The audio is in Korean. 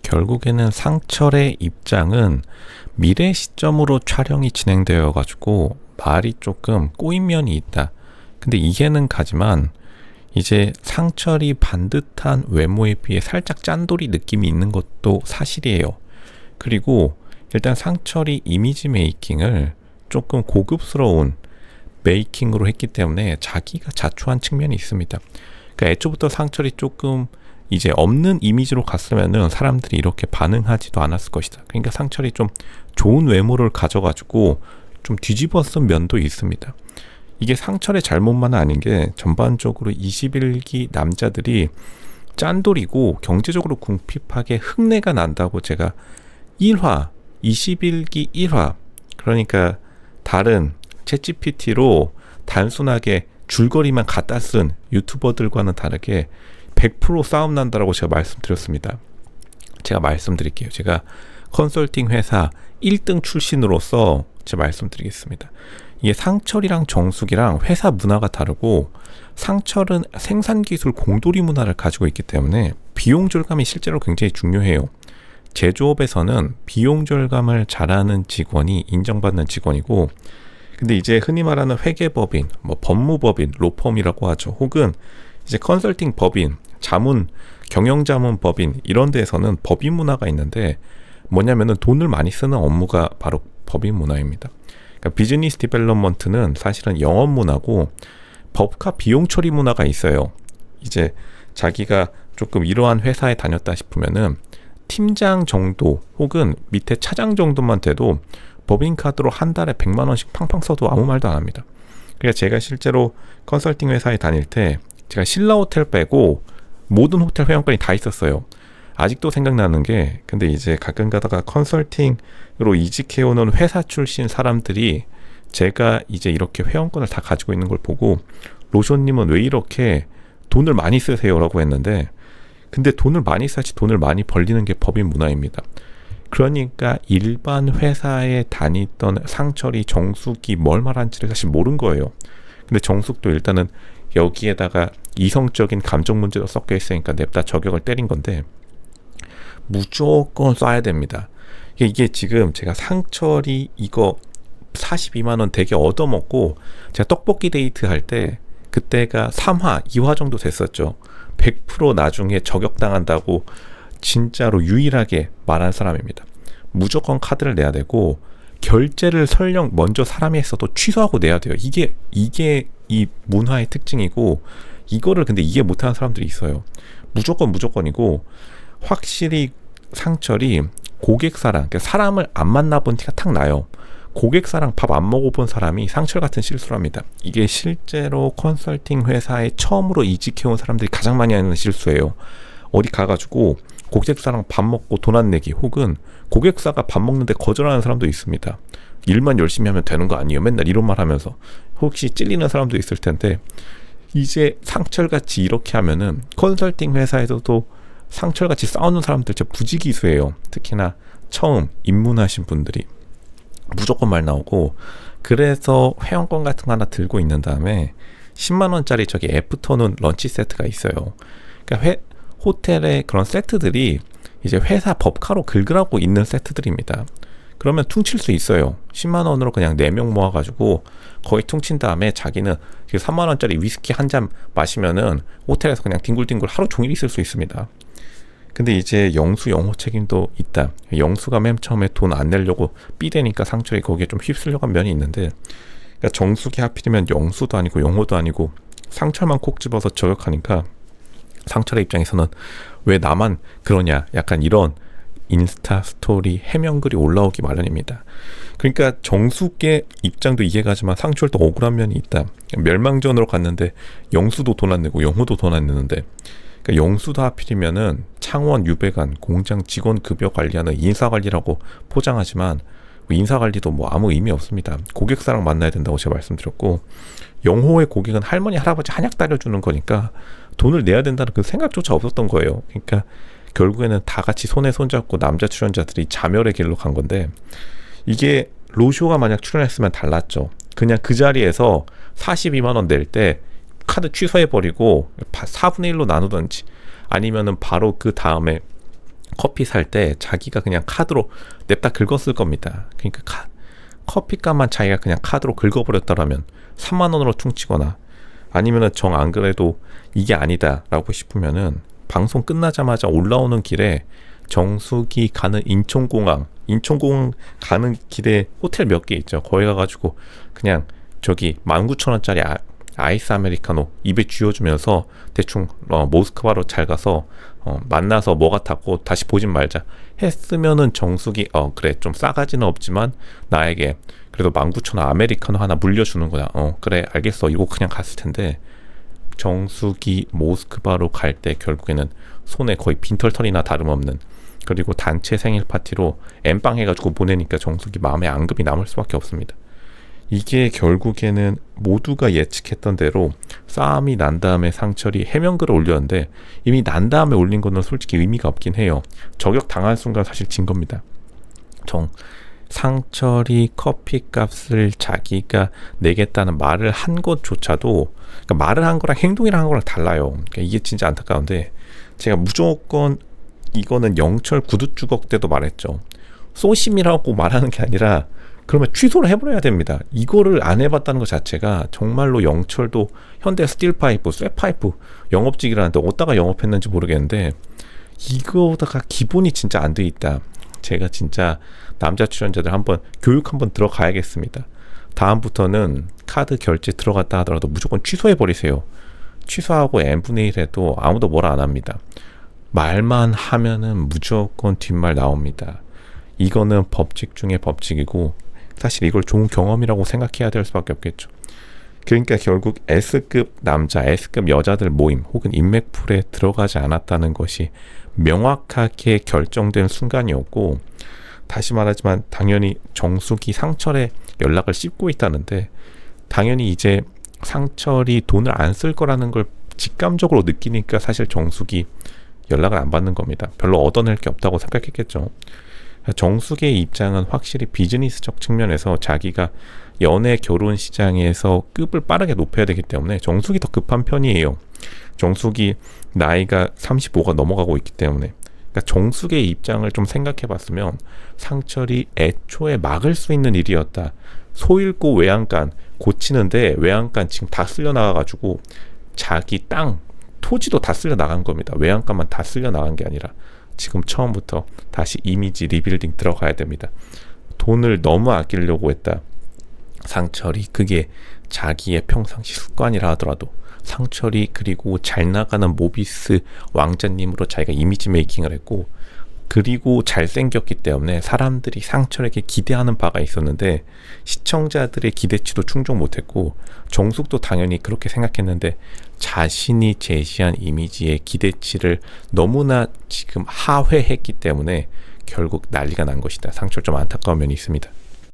결국에는 상철의 입장은 미래 시점으로 촬영이 진행되어 가지고 말이 조금 꼬인 면이 있다. 근데 이해는 가지만 이제 상철이 반듯한 외모에 비해 살짝 짠돌이 느낌이 있는 것도 사실이에요. 그리고 일단 상철이 이미지 메이킹을 조금 고급스러운 메이킹으로 했기 때문에 자기가 자초한 측면이 있습니다. 그러니까 애초부터 상철이 조금 이제 없는 이미지로 갔으면은 사람들이 이렇게 반응하지도 않았을 것이다. 그러니까 상철이 좀 좋은 외모를 가져가지고 좀 뒤집어 쓴 면도 있습니다. 이게 상철의 잘못만은 아닌 게 전반적으로 21기 남자들이 짠돌이고 경제적으로 궁핍하게 흙내가 난다고 제가 1화 21기 1화 그러니까 다른 챗GPT로 단순하게 줄거리만 갖다 쓴 유튜버들과는 다르게 100% 싸움 난다라고 제가 말씀드렸습니다. 제가 말씀드릴게요. 제가 컨설팅 회사 1등 출신으로서 제가 말씀드리겠습니다. 이게 상철이랑 정숙이랑 회사 문화가 다르고 상철은 생산기술 공돌이 문화를 가지고 있기 때문에 비용 절감이 실제로 굉장히 중요해요. 제조업에서는 비용 절감을 잘하는 직원이 인정받는 직원이고 근데 이제 흔히 말하는 회계법인, 뭐 법무법인, 로펌이라고 하죠. 혹은 이제 컨설팅 법인, 자문, 경영자문 법인 이런 데에서는 법인 문화가 있는데 뭐냐면은 돈을 많이 쓰는 업무가 바로 법인 문화입니다. 그러니까 비즈니스 디벨롭먼트는 사실은 영업 문화고 법카 비용 처리 문화가 있어요. 이제 자기가 조금 이러한 회사에 다녔다 싶으면은 팀장 정도 혹은 밑에 차장 정도만 돼도 법인카드로 한 달에 100만 원씩 팡팡 써도 아무 말도 안 합니다. 그러니까 제가 실제로 컨설팅 회사에 다닐 때 제가 신라 호텔 빼고 모든 호텔 회원권이 다 있었어요. 아직도 생각나는 게 근데 이제 가끔 가다가 컨설팅으로 이직해오는 회사 출신 사람들이 제가 이제 이렇게 회원권을 다 가지고 있는 걸 보고 로션님은 왜 이렇게 돈을 많이 쓰세요? 라고 했는데 근데 돈을 많이 써야지 돈을 많이 벌리는 게 법인 문화입니다. 그러니까 일반 회사에 다니던 상철이 정숙이 뭘 말하는지를 사실 모른 거예요. 근데 정숙도 일단은 여기에다가 이성적인 감정 문제도 섞여 있으니까 냅다 저격을 때린 건데 무조건 쏴야 됩니다. 이게 지금 제가 상철이 이거 42만 원 되게 얻어먹고 제가 떡볶이 데이트 할 때 그때가 3화, 2화 정도 됐었죠. 100% 나중에 저격당한다고 진짜로 유일하게 말한 사람입니다. 무조건 카드를 내야 되고 결제를 설령 먼저 사람이 했어도 취소하고 내야 돼요. 이게 이 문화의 특징이고 이거를 근데 이해 못하는 사람들이 있어요. 무조건이고 확실히 상철이 고객사랑 그러니까 사람을 안 만나본 티가 탁 나요. 고객사랑 밥 안 먹어본 사람이 상철 같은 실수를 합니다. 이게 실제로 컨설팅 회사에 처음으로 이직해온 사람들이 가장 많이 하는 실수예요. 어디 가가지고 고객사랑 밥 먹고 돈 안 내기 혹은 고객사가 밥 먹는데 거절하는 사람도 있습니다. 일만 열심히 하면 되는 거 아니에요? 맨날 이런 말 하면서 혹시 찔리는 사람도 있을 텐데 이제 상철같이 이렇게 하면은 컨설팅 회사에서도 상철같이 싸우는 사람들 진짜 부지기수예요. 특히나 처음 입문하신 분들이 무조건 말 나오고 그래서 회원권 같은 거 하나 들고 있는 다음에 10만 원짜리 저기 애프터눈 런치 세트가 있어요. 그러니까 호텔의 그런 세트들이 이제 회사 법카로 긁으라고 있는 세트들입니다. 그러면 퉁칠 수 있어요. 10만 원으로 그냥 4명 모아가지고 거의 퉁친 다음에 자기는 3만 원짜리 위스키 한 잔 마시면은 호텔에서 그냥 뒹굴뒹굴 하루 종일 있을 수 있습니다. 근데 이제 영수 영호 책임도 있다. 영수가 맨 처음에 돈 안 내려고 삐대니까 상철이 거기에 좀 휩쓸려고 한 면이 있는데 그러니까 정숙이 하필이면 영수도 아니고 영호도 아니고 상철만 콕 집어서 저격하니까 상철의 입장에서는 왜 나만 그러냐 약간 이런 인스타 스토리 해명글이 올라오기 마련입니다. 그러니까 정숙의 입장도 이해가지만 상철도 억울한 면이 있다. 멸망전으로 갔는데 영수도 돈 안 내고 영호도 돈 안 내는데 그러니까 영수도 하필이면은 창원 유배관 공장 직원 급여 관리하는 인사관리라고 포장하지만 인사관리도 뭐 아무 의미 없습니다. 고객사랑 만나야 된다고 제가 말씀드렸고 영호의 고객은 할머니 할아버지 한약 따려주는 거니까 돈을 내야 된다는 그 생각조차 없었던 거예요. 그러니까 결국에는 다 같이 손에 손잡고 남자 출연자들이 자멸의 길로 간 건데 이게 로쇼가 만약 출연했으면 달랐죠. 그냥 그 자리에서 42만 원 낼 때 카드 취소해버리고 4분의 1로 나누던지 아니면은 바로 그 다음에 커피 살 때 자기가 그냥 카드로 냅다 긁었을 겁니다. 그러니까 커피값만 자기가 그냥 카드로 긁어버렸더라면 3만 원으로 퉁치거나 아니면은 정 안 그래도 이게 아니다라고 싶으면은 방송 끝나자마자 올라오는 길에 정수기 가는 인천공항 가는 길에 호텔 몇 개 있죠. 거기 가가지고 그냥 저기 19,000원짜리 아이스 아메리카노 입에 쥐어주면서 대충 모스크바로 잘 가서 만나서 뭐 같았고 다시 보진 말자 했으면은 정수기 그래 좀 싸가지는 없지만 나에게 그래도 19,000원 아메리카노 하나 물려주는 거야. 그래 알겠어 이거 그냥 갔을 텐데 정수기 모스크바로 갈 때 결국에는 손에 거의 빈털털이나 다름없는 그리고 단체 생일 파티로 엠빵 해가지고 보내니까 정수기 마음에 앙금이 남을 수밖에 없습니다. 이게 결국에는 모두가 예측했던 대로 싸움이 난 다음에 상철이 해명글을 올렸는데 이미 난 다음에 올린 거는 솔직히 의미가 없긴 해요. 저격 당한 순간 사실 진 겁니다. 상철이 커피값을 자기가 내겠다는 말을 한 것조차도 그러니까 말을 한 거랑 행동이랑 한 거랑 달라요. 그러니까 이게 진짜 안타까운데 제가 무조건 이거는 영철 구두주걱 때도 말했죠. 소심이라고 말하는 게 아니라 그러면 취소를 해버려야 됩니다. 이거를 안 해봤다는 것 자체가 정말로 영철도 현대 스틸파이프, 쇠파이프 영업직이라는데 어디다가 영업했는지 모르겠는데 이거다가 기본이 진짜 안 돼 있다. 제가 진짜 남자 출연자들 한번 교육 한번 들어가야겠습니다. 다음부터는 카드 결제 들어갔다 하더라도 무조건 취소해버리세요. 취소하고 n분의 1 해도 아무도 뭐라 안 합니다. 말만 하면은 무조건 뒷말 나옵니다. 이거는 법칙 중에 법칙이고 사실 이걸 좋은 경험이라고 생각해야 될 수밖에 없겠죠. 그러니까 결국 S급 남자, S급 여자들 모임 혹은 인맥풀에 들어가지 않았다는 것이 명확하게 결정된 순간이었고 다시 말하지만 당연히 정숙이 상철의 연락을 씹고 있다는데 당연히 이제 상철이 돈을 안 쓸 거라는 걸 직감적으로 느끼니까 사실 정숙이 연락을 안 받는 겁니다. 별로 얻어낼 게 없다고 생각했겠죠. 정숙의 입장은 확실히 비즈니스적 측면에서 자기가 연애 결혼 시장에서 급을 빠르게 높여야 되기 때문에 정숙이 더 급한 편이에요. 정숙이 나이가 35가 넘어가고 있기 때문에 그러니까 정숙의 입장을 좀 생각해 봤으면 상철이 애초에 막을 수 있는 일이었다. 소 잃고 외양간 고치는데 외양간 지금 다 쓸려 나가가지고 자기 땅 토지도 다 쓸려 나간 겁니다. 외양간만 다 쓸려 나간 게 아니라 지금 처음부터 다시 이미지 리빌딩 들어가야 됩니다. 돈을 너무 아끼려고 했다. 상철이 그게 자기의 평상시 습관이라 하더라도 상철이 그리고 잘 나가는 모비스 왕자님으로 자기가 이미지 메이킹을 했고 그리고 잘생겼기 때문에 사람들이 상철에게 기대하는 바가 있었는데 시청자들의 기대치도 충족 못했고 정숙도 당연히 그렇게 생각했는데 자신이 제시한 이미지의 기대치를 너무나 지금 하회했기 때문에 결국 난리가 난 것이다. 상철 좀 안타까운 면이 있습니다.